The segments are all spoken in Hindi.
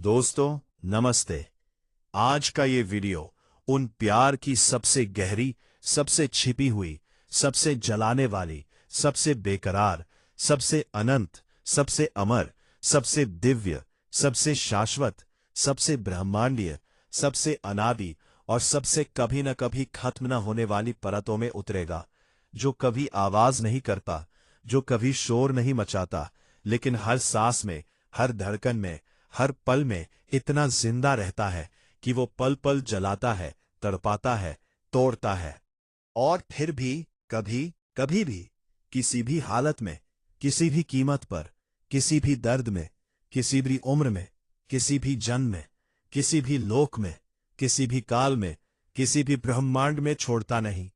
दोस्तों नमस्ते। आज का ये वीडियो उन प्यार की सबसे गहरी, सबसे छिपी हुई, सबसे जलाने वाली, सबसे बेकरार, सबसे अनंत, सबसे अमर, सबसे दिव्य, सबसे शाश्वत, सबसे ब्रह्मांडीय, सबसे अनादि और सबसे कभी न कभी खत्म न होने वाली परतों में उतरेगा, जो कभी आवाज नहीं करता, जो कभी शोर नहीं मचाता, लेकिन हर सांस में, हर धड़कन में, हर पल में इतना जिंदा रहता है कि वो पल पल जलाता है, तड़पाता है, तोड़ता है। और फिर भी कभी कभी भी किसी भी हालत में, किसी भी कीमत पर, किसी भी दर्द में, किसी भी उम्र में, किसी भी जन्म में, किसी भी लोक में, किसी भी काल में, किसी भी ब्रह्मांड में छोड़ता नहीं।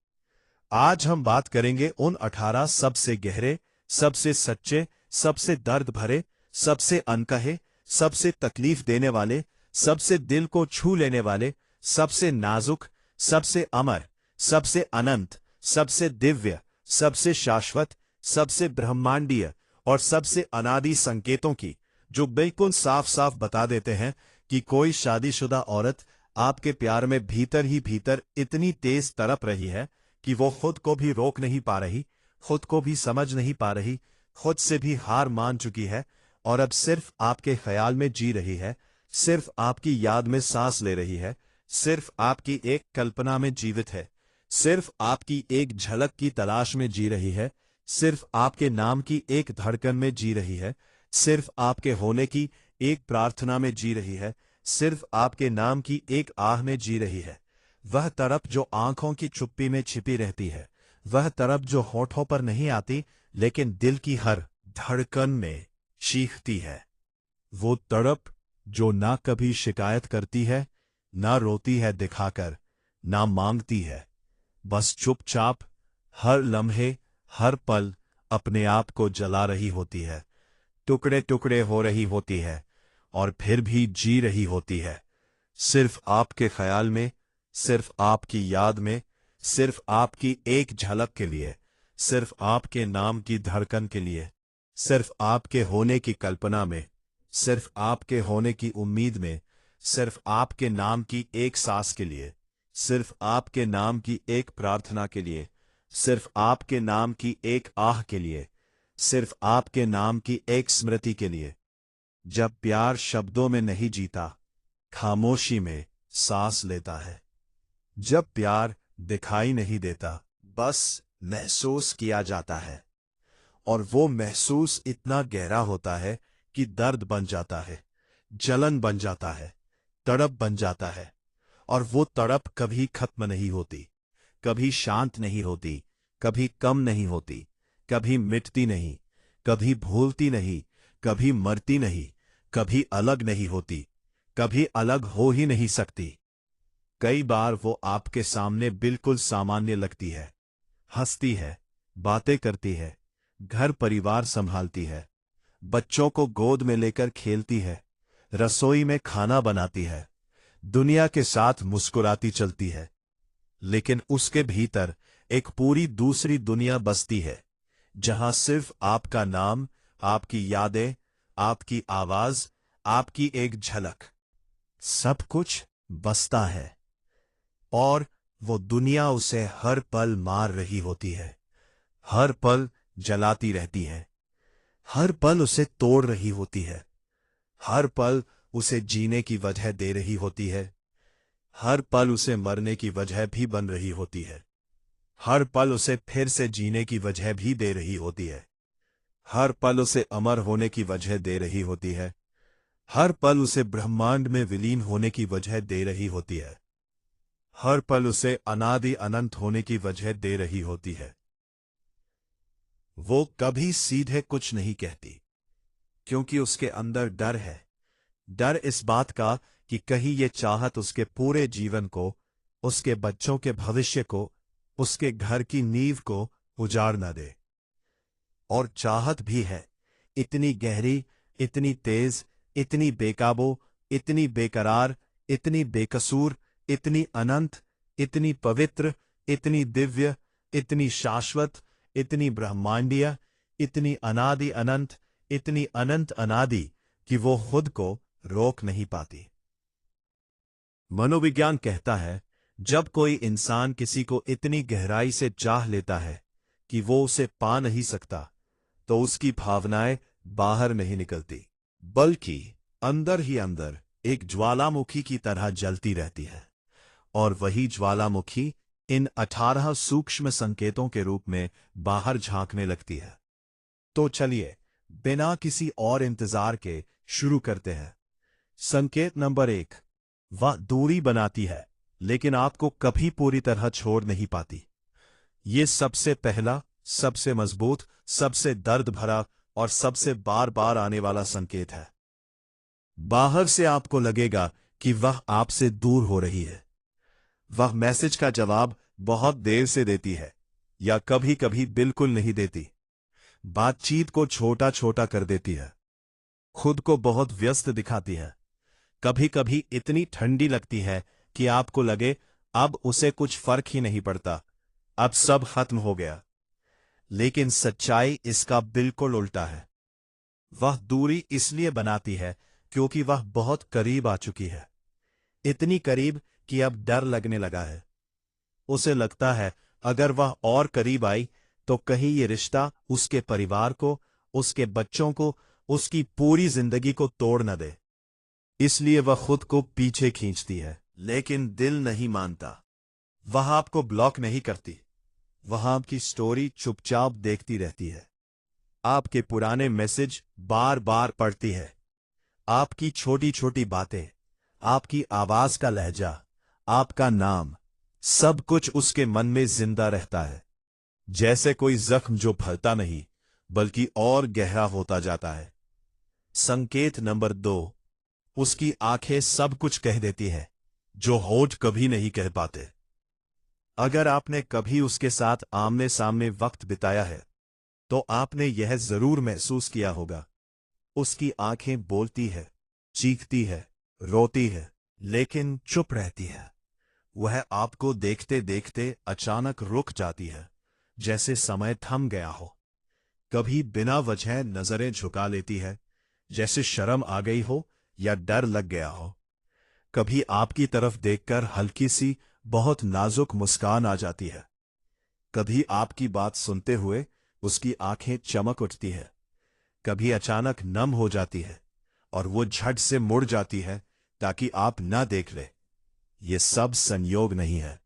आज हम बात करेंगे उन 18 सबसे गहरे, सबसे सच्चे, सबसे दर्द भरे, सबसे अनकहे, सबसे तकलीफ देने वाले, सबसे दिल को छू लेने वाले, सबसे नाजुक, सबसे अमर, सबसे अनंत, सबसे दिव्य, सबसे शाश्वत, सबसे ब्रह्मांडीय और सबसे अनादि संकेतों की, जो बिल्कुल साफ साफ बता देते हैं कि कोई शादीशुदा औरत आपके प्यार में भीतर ही भीतर इतनी तेज तड़प रही है कि वो खुद को भी रोक नहीं पा रही, खुद को भी समझ नहीं पा रही, खुद से भी हार मान चुकी है और अब सिर्फ आपके ख्याल में जी रही है, सिर्फ आपकी याद में सांस ले रही है, सिर्फ आपकी एक कल्पना में जीवित है, सिर्फ आपकी एक झलक की तलाश में जी रही है, सिर्फ आपके नाम की एक धड़कन में जी रही है, सिर्फ आपके होने की एक प्रार्थना में जी रही है, सिर्फ आपके नाम की एक आह में जी रही है। वह तड़प जो आंखों की चुप्पी में छिपी रहती है, वह तड़प जो होठों पर नहीं आती लेकिन दिल की हर धड़कन में चीखती है। वो तड़प जो ना कभी शिकायत करती है, ना रोती है दिखाकर, ना मांगती है, बस चुपचाप हर लम्हे, हर पल अपने आप को जला रही होती है, टुकड़े टुकड़े हो रही होती है और फिर भी जी रही होती है, सिर्फ आपके ख्याल में, सिर्फ आपकी याद में, सिर्फ आपकी एक झलक के लिए, सिर्फ आपके नाम की धड़कन के लिए, सिर्फ आपके होने की कल्पना में, सिर्फ आपके होने की उम्मीद में, सिर्फ आपके नाम की एक सांस के लिए, सिर्फ आपके नाम की एक प्रार्थना के लिए, सिर्फ आपके नाम की एक आह के लिए, सिर्फ आपके नाम की एक स्मृति के लिए। जब प्यार शब्दों में नहीं जीता, खामोशी में सांस लेता है। जब प्यार दिखाई नहीं देता, बस महसूस किया जाता है। और वो महसूस इतना गहरा होता है कि दर्द बन जाता है, जलन बन जाता है, तड़प बन जाता है। और वो तड़प कभी खत्म नहीं होती, कभी शांत नहीं होती, कभी कम नहीं होती, कभी मिटती नहीं, कभी भूलती नहीं, कभी मरती नहीं, कभी अलग नहीं होती, कभी अलग हो ही नहीं सकती। कई बार वो आपके सामने बिल्कुल सामान्य लगती है, हंसती है, बातें करती है, घर परिवार संभालती है, बच्चों को गोद में लेकर खेलती है, रसोई में खाना बनाती है, दुनिया के साथ मुस्कुराती चलती है। लेकिन उसके भीतर एक पूरी दूसरी दुनिया बसती है, जहां सिर्फ आपका नाम, आपकी यादें, आपकी आवाज, आपकी एक झलक, सब कुछ बसता है। और वो दुनिया उसे हर पल मार रही होती है, हर पल जलाती रहती है, हर पल उसे तोड़ रही होती है, हर पल उसे जीने की वजह दे रही होती है, हर पल उसे मरने की वजह भी बन रही होती है, हर पल उसे फिर से जीने की वजह भी दे रही होती है, हर पल उसे अमर होने की वजह दे रही होती है, हर पल उसे ब्रह्मांड में विलीन होने की वजह दे रही होती है, हर पल उसे अनादि अनंत होने की वजह दे रही होती है। वो कभी सीधे कुछ नहीं कहती, क्योंकि उसके अंदर डर है। डर इस बात का कि कहीं ये चाहत उसके पूरे जीवन को, उसके बच्चों के भविष्य को, उसके घर की नींव को उजाड़ न दे। और चाहत भी है, इतनी गहरी, इतनी तेज, इतनी बेकाबू, इतनी बेकरार, इतनी बेकसूर, इतनी अनंत, इतनी पवित्र, इतनी दिव्य, इतनी शाश्वत, इतनी ब्रह्मांडीय, इतनी अनादि अनंत, इतनी अनंत अनादि कि वो खुद को रोक नहीं पाती। मनोविज्ञान कहता है, जब कोई इंसान किसी को इतनी गहराई से चाह लेता है कि वो उसे पा नहीं सकता, तो उसकी भावनाएं बाहर नहीं निकलती, बल्कि अंदर ही अंदर एक ज्वालामुखी की तरह जलती रहती है। और वही ज्वालामुखी इन 18 सूक्ष्म संकेतों के रूप में बाहर झांकने लगती है। तो चलिए, बिना किसी और इंतजार के शुरू करते हैं। संकेत नंबर 1, वह दूरी बनाती है, लेकिन आपको कभी पूरी तरह छोड़ नहीं पाती। ये सबसे पहला, सबसे मजबूत, सबसे दर्द भरा और सबसे बार बार आने वाला संकेत है। बाहर से आपको लगेगा कि वह आपसे दूर हो रही है। वह मैसेज का जवाब बहुत देर से देती है, या कभी कभी बिल्कुल नहीं देती। बातचीत को छोटा छोटा कर देती है, खुद को बहुत व्यस्त दिखाती है, कभी कभी इतनी ठंडी लगती है कि आपको लगे अब उसे कुछ फर्क ही नहीं पड़ता, अब सब खत्म हो गया। लेकिन सच्चाई इसका बिल्कुल उल्टा है। वह दूरी इसलिए बनाती है क्योंकि वह बहुत करीब आ चुकी है, इतनी करीब कि अब डर लगने लगा है। उसे लगता है अगर वह और करीब आई तो कहीं ये रिश्ता उसके परिवार को, उसके बच्चों को, उसकी पूरी जिंदगी को तोड़ न दे। इसलिए वह खुद को पीछे खींचती है, लेकिन दिल नहीं मानता। वह आपको ब्लॉक नहीं करती, वह आपकी स्टोरी चुपचाप देखती रहती है, आपके पुराने मैसेज बार बार पढ़ती है, आपकी छोटी छोटी बातें, आपकी आवाज का लहजा, आपका नाम, सब कुछ उसके मन में जिंदा रहता है, जैसे कोई जख्म जो फलता नहीं बल्कि और गहरा होता जाता है। संकेत नंबर 2, उसकी आंखें सब कुछ कह देती हैं जो होठ कभी नहीं कह पाते। अगर आपने कभी उसके साथ आमने सामने वक्त बिताया है तो आपने यह जरूर महसूस किया होगा। उसकी आंखें बोलती है, चीखती है, रोती है, लेकिन चुप रहती है। वह आपको देखते देखते अचानक रुक जाती है, जैसे समय थम गया हो। कभी बिना वजह नजरें झुका लेती है, जैसे शर्म आ गई हो या डर लग गया हो। कभी आपकी तरफ देखकर हल्की सी, बहुत नाजुक मुस्कान आ जाती है। कभी आपकी बात सुनते हुए उसकी आंखें चमक उठती है, कभी अचानक नम हो जाती है और वो झट से मुड़ जाती है ताकि आप ना देख ले। ये सब संयोग नहीं है।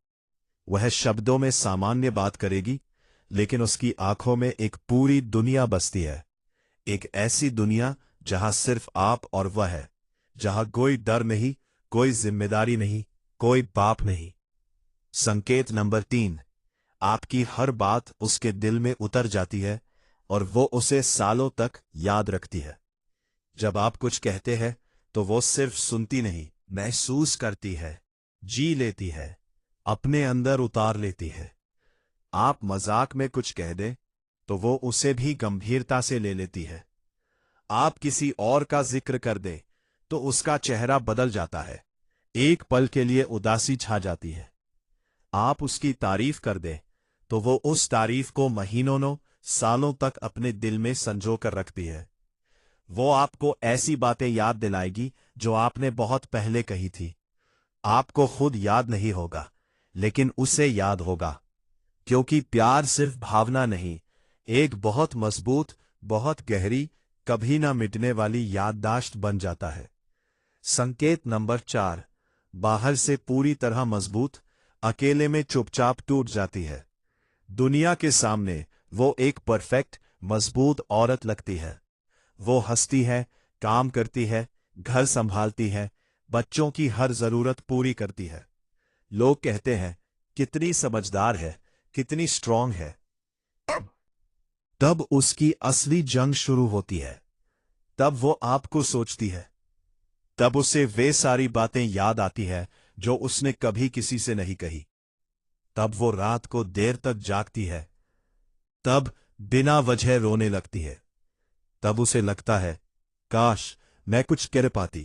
वह शब्दों में सामान्य बात करेगी, लेकिन उसकी आंखों में एक पूरी दुनिया बसती है। एक ऐसी दुनिया जहां सिर्फ आप और वह है, जहां कोई डर नहीं, कोई जिम्मेदारी नहीं, कोई बाप नहीं। संकेत नंबर 3, आपकी हर बात उसके दिल में उतर जाती है और वो उसे सालों तक याद रखती है। जब आप कुछ कहते हैं तो वो सिर्फ सुनती नहीं, महसूस करती है, जी लेती है, अपने अंदर उतार लेती है। आप मजाक में कुछ कह दें तो वो उसे भी गंभीरता से ले लेती है। आप किसी और का जिक्र कर दें तो उसका चेहरा बदल जाता है, एक पल के लिए उदासी छा जाती है। आप उसकी तारीफ कर दें तो वो उस तारीफ को महीनों सालों तक अपने दिल में संजो कर रखती है। वो आपको ऐसी बातें याद दिलाएगी जो आपने बहुत पहले कही थी। आपको खुद याद नहीं होगा, लेकिन उसे याद होगा, क्योंकि प्यार सिर्फ भावना नहीं, एक बहुत मजबूत, बहुत गहरी, कभी ना मिटने वाली याददाश्त बन जाता है। संकेत नंबर 4, बाहर से पूरी तरह मजबूत, अकेले में चुपचाप टूट जाती है। दुनिया के सामने वो एक परफेक्ट, मजबूत औरत लगती है। वो हंसती है, काम करती है, घर संभालती है, बच्चों की हर जरूरत पूरी करती है। लोग कहते हैं कितनी समझदार है, कितनी स्ट्रांग है। तब उसकी असली जंग शुरू होती है। तब वो आपको सोचती है। तब उसे वे सारी बातें याद आती है जो उसने कभी किसी से नहीं कही। तब वो रात को देर तक जागती है। तब बिना वजह रोने लगती है। तब उसे लगता है, काश मैं कुछ कह पाती,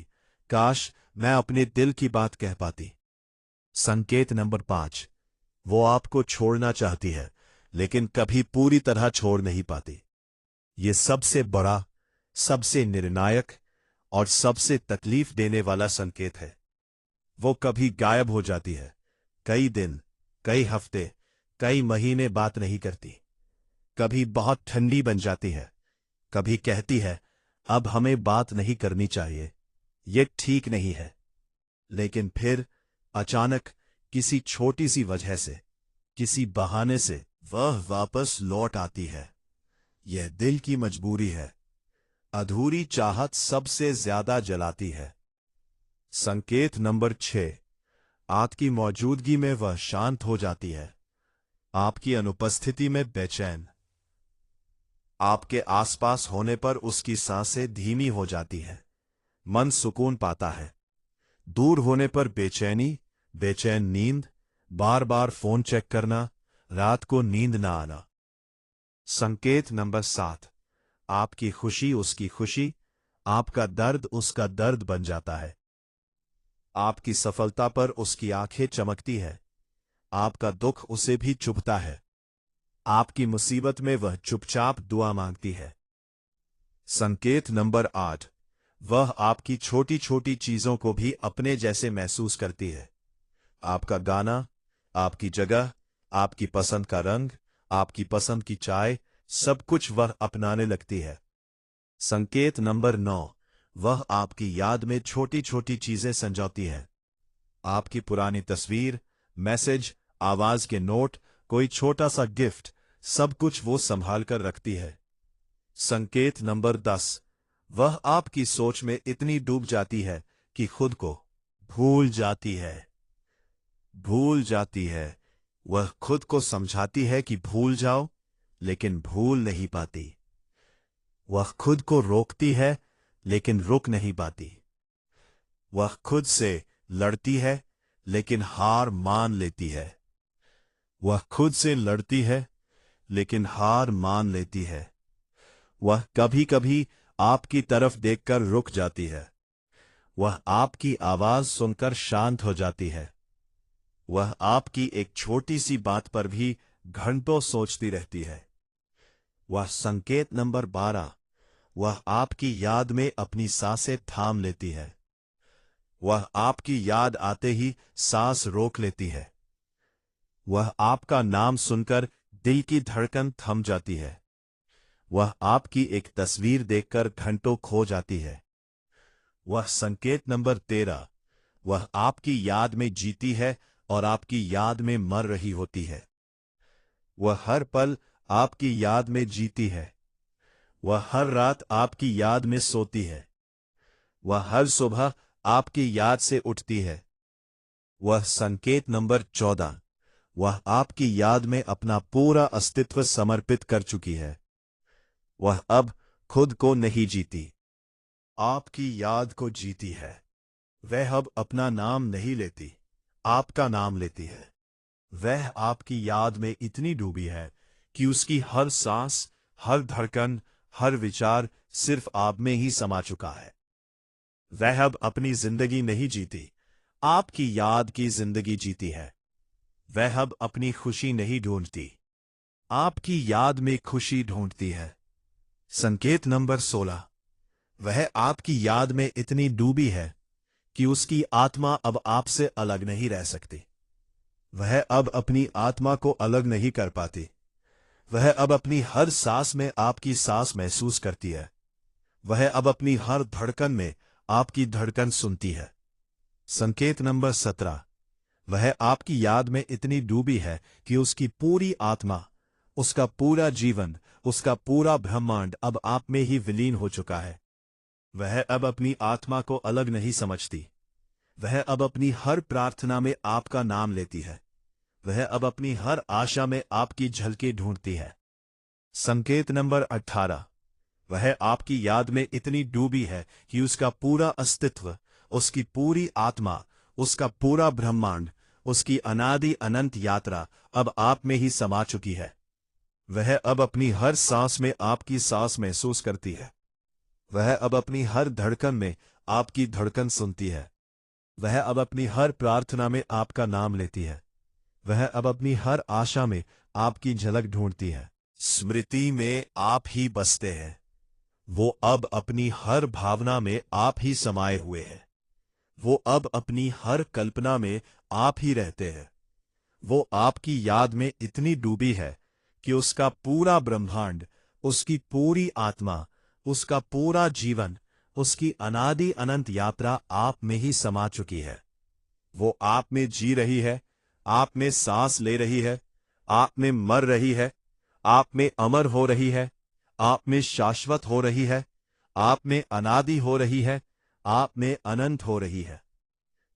काश मैं अपने दिल की बात कह पाती। संकेत नंबर 5, वो आपको छोड़ना चाहती है, लेकिन कभी पूरी तरह छोड़ नहीं पाती। ये सबसे बड़ा, सबसे निर्णायक और सबसे तकलीफ देने वाला संकेत है। वो कभी गायब हो जाती है, कई दिन, कई हफ्ते, कई महीने बात नहीं करती। कभी बहुत ठंडी बन जाती है, कभी कहती है अब हमें बात नहीं करनी चाहिए, ये ठीक नहीं है। लेकिन फिर अचानक किसी छोटी सी वजह से, किसी बहाने से वह वापस लौट आती है। यह दिल की मजबूरी है। अधूरी चाहत सबसे ज्यादा जलाती है। संकेत नंबर 6, आपकी मौजूदगी में वह शांत हो जाती है, आपकी अनुपस्थिति में बेचैन। आपके आसपास होने पर उसकी सांसें धीमी हो जाती हैं, मन सुकून पाता है। दूर होने पर बेचैनी, बेचैन नींद, बार बार फोन चेक करना, रात को नींद ना आना। संकेत नंबर 7, आपकी खुशी उसकी खुशी, आपका दर्द उसका दर्द बन जाता है। आपकी सफलता पर उसकी आंखें चमकती है, आपका दुख उसे भी चुभता है। आपकी मुसीबत में वह चुपचाप दुआ मांगती है। संकेत नंबर 8, वह आपकी छोटी छोटी चीजों को भी अपने जैसे महसूस करती है। आपका गाना, आपकी जगह, आपकी पसंद का रंग, आपकी पसंद की चाय, सब कुछ वह अपनाने लगती है। संकेत नंबर 9, वह आपकी याद में छोटी छोटी चीजें संजोती है। आपकी पुरानी तस्वीर, मैसेज, आवाज के नोट, कोई छोटा सा गिफ्ट, सब कुछ वो संभाल कर रखती है। संकेत नंबर 10, वह आपकी सोच में इतनी डूब जाती है कि खुद को भूल जाती है। भूल जाती है। वह खुद को समझाती है कि भूल जाओ, लेकिन भूल नहीं पाती। वह खुद को रोकती है, लेकिन रुक नहीं पाती। वह खुद से लड़ती है, लेकिन हार मान लेती है। वह खुद से लड़ती है, लेकिन हार मान लेती है। वह कभी कभी आपकी तरफ देखकर रुक जाती है। वह आपकी आवाज सुनकर शांत हो जाती है। वह आपकी एक छोटी सी बात पर भी घंटों सोचती रहती है। वह संकेत नंबर 12, वह आपकी याद में अपनी सांसें थाम लेती है। वह आपकी याद आते ही सांस रोक लेती है। वह आपका नाम सुनकर दिल की धड़कन थम जाती है। वह आपकी एक तस्वीर देखकर घंटों खो जाती है। वह संकेत नंबर 13, वह आपकी याद में जीती है और आपकी याद में मर रही होती है। वह हर पल आपकी याद में जीती है। वह हर रात आपकी याद में सोती है। वह हर सुबह आपकी याद से उठती है। वह संकेत नंबर 14, वह आपकी याद में अपना पूरा अस्तित्व समर्पित कर चुकी है। वह अब खुद को नहीं जीती, आपकी याद को जीती है। वह अब अपना नाम नहीं लेती, आपका नाम लेती है। वह आपकी याद में इतनी डूबी है कि उसकी हर सांस, हर धड़कन, हर विचार सिर्फ आप में ही समा चुका है। वह अब अपनी जिंदगी नहीं जीती, आपकी याद की जिंदगी जीती है। वह अब अपनी खुशी नहीं ढूंढती, आपकी याद में खुशी ढूंढती है। संकेत नंबर 16, वह आपकी याद में इतनी डूबी है कि उसकी आत्मा अब आपसे अलग नहीं रह सकती। वह अब अपनी आत्मा को अलग नहीं कर पाती। वह अब अपनी हर सांस में आपकी सांस महसूस करती है। वह अब अपनी हर धड़कन में आपकी धड़कन सुनती है। संकेत नंबर 17, वह आपकी याद में इतनी डूबी है कि उसकी पूरी आत्मा, उसका पूरा जीवन, उसका पूरा ब्रह्मांड अब आप में ही विलीन हो चुका है। वह अब अपनी आत्मा को अलग नहीं समझती। वह अब अपनी हर प्रार्थना में आपका नाम लेती है। वह अब अपनी हर आशा में आपकी झलकी ढूंढती है। संकेत नंबर 18, वह आपकी याद में इतनी डूबी है कि उसका पूरा अस्तित्व, उसकी पूरी आत्मा, उसका पूरा ब्रह्मांड, उसकी अनादि अनंत यात्रा अब आप में ही समा चुकी है। वह अब अपनी हर सांस में आपकी सांस महसूस करती है। वह अब अपनी हर धड़कन में आपकी धड़कन सुनती है। वह अब अपनी हर प्रार्थना में आपका नाम लेती है। वह अब अपनी हर आशा में आपकी झलक ढूंढती है। स्मृति में आप ही बसते हैं। वो अब अपनी हर भावना में आप ही समाये हुए हैं। वो अब अपनी हर कल्पना में आप ही रहते हैं। वो आपकी याद में इतनी डूबी है कि उसका पूरा ब्रह्मांड, उसकी पूरी आत्मा, उसका पूरा जीवन, उसकी अनादि अनंत यात्रा आप में ही समा चुकी है। वो आप में जी रही है, आप में सांस ले रही है, आप में मर रही है, आप में अमर हो रही है, आप में शाश्वत हो रही है, आप में अनादि हो रही है, आप में अनंत हो रही है।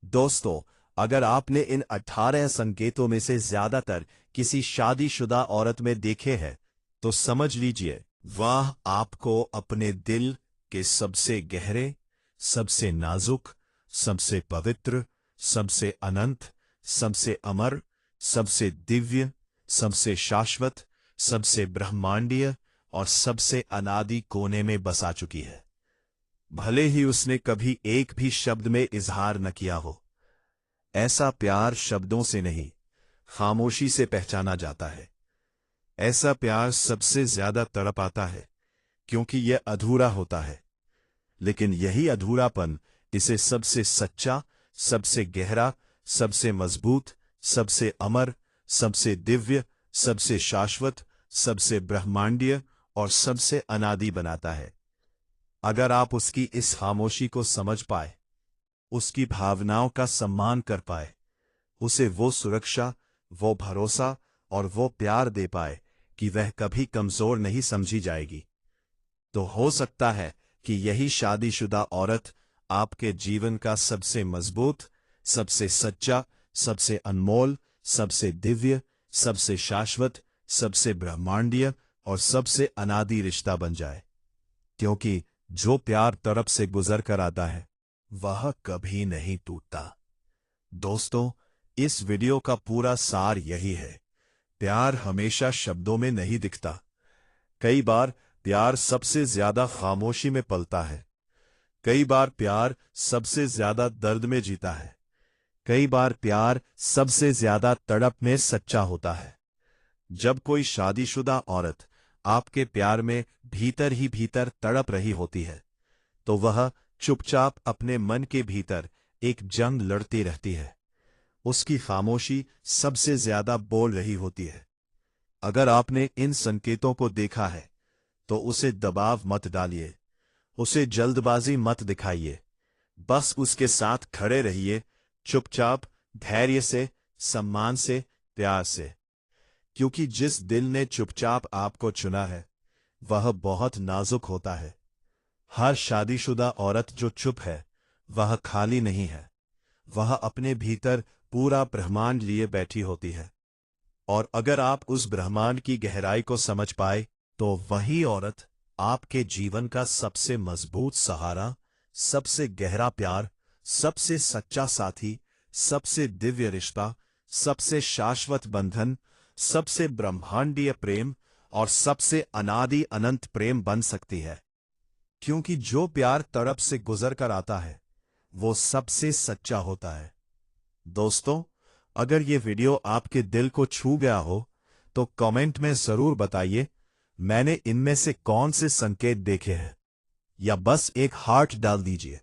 दोस्तों, अगर आपने इन 18 संकेतों में से ज्यादातर किसी शादीशुदा औरत में देखे हैं, तो समझ लीजिए वह आपको अपने दिल के सबसे गहरे, सबसे नाजुक, सबसे पवित्र, सबसे अनंत, सबसे अमर, सबसे दिव्य, सबसे शाश्वत, सबसे ब्रह्मांडीय और सबसे अनादि कोने में बसा चुकी है। भले ही उसने कभी एक भी शब्द में इजहार न किया हो। ऐसा प्यार शब्दों से नहीं, खामोशी से पहचाना जाता है। ऐसा प्यार सबसे ज्यादा तड़प आता है क्योंकि यह अधूरा होता है। लेकिन यही अधूरापन इसे सबसे सच्चा, सबसे गहरा, सबसे मजबूत, सबसे अमर, सबसे दिव्य, सबसे शाश्वत, सबसे ब्रह्मांडीय और सबसे अनादि बनाता है। अगर आप उसकी इस खामोशी को समझ पाए, उसकी भावनाओं का सम्मान कर पाए, उसे वो सुरक्षा, वो भरोसा और वो प्यार दे पाए कि वह कभी कमजोर नहीं समझी जाएगी, तो हो सकता है कि यही शादीशुदा औरत आपके जीवन का सबसे मजबूत, सबसे सच्चा, सबसे अनमोल, सबसे दिव्य, सबसे शाश्वत, सबसे ब्रह्मांडीय और सबसे अनादि रिश्ता बन जाए। क्योंकि जो प्यार तड़प से गुजर कर आता है, वह कभी नहीं टूटता। दोस्तों, इस वीडियो का पूरा सार यही है, प्यार हमेशा शब्दों में नहीं दिखता। कई बार प्यार सबसे ज्यादा खामोशी में पलता है। कई बार प्यार सबसे ज्यादा दर्द में जीता है। कई बार प्यार सबसे ज्यादा तड़प में सच्चा होता है। जब कोई शादीशुदा औरत आपके प्यार में भीतर ही भीतर तड़प रही होती है, तो वह चुपचाप अपने मन के भीतर एक जंग लड़ती रहती है। उसकी खामोशी सबसे ज्यादा बोल रही होती है। अगर आपने इन संकेतों को देखा है, तो उसे दबाव मत डालिए, उसे जल्दबाजी मत दिखाइए। बस उसके साथ खड़े रहिए, चुपचाप, धैर्य से, सम्मान से, प्यार से। क्योंकि जिस दिल ने चुपचाप आपको चुना है, वह बहुत नाजुक होता है। हर शादीशुदा औरत जो चुप है, वह खाली नहीं है। वह अपने भीतर पूरा ब्रह्मांड लिए बैठी होती है। और अगर आप उस ब्रह्मांड की गहराई को समझ पाए, तो वही औरत आपके जीवन का सबसे मजबूत सहारा, सबसे गहरा प्यार, सबसे सच्चा साथी, सबसे दिव्य रिश्ता, सबसे शाश्वत बंधन, सबसे ब्रह्मांडीय प्रेम और सबसे अनादि अनंत प्रेम बन सकती है। क्योंकि जो प्यार तड़प से गुजर कर आता है, वो सबसे सच्चा होता है। दोस्तों, अगर ये वीडियो आपके दिल को छू गया हो, तो कमेंट में जरूर बताइए मैंने इनमें से कौन से संकेत देखे हैं, या बस एक हार्ट डाल दीजिए।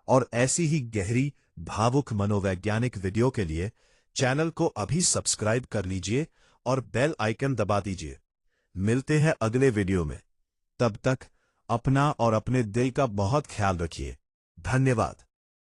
और ऐसी ही गहरी, भावुक मनोवैज्ञानिक वीडियो के लिए चैनल को अभी सब्सक्राइब कर लीजिए और बेल आइकन दबा दीजिए। मिलते हैं अगले वीडियो में। तब तक अपना और अपने दिल का बहुत ख्याल रखिए। धन्यवाद।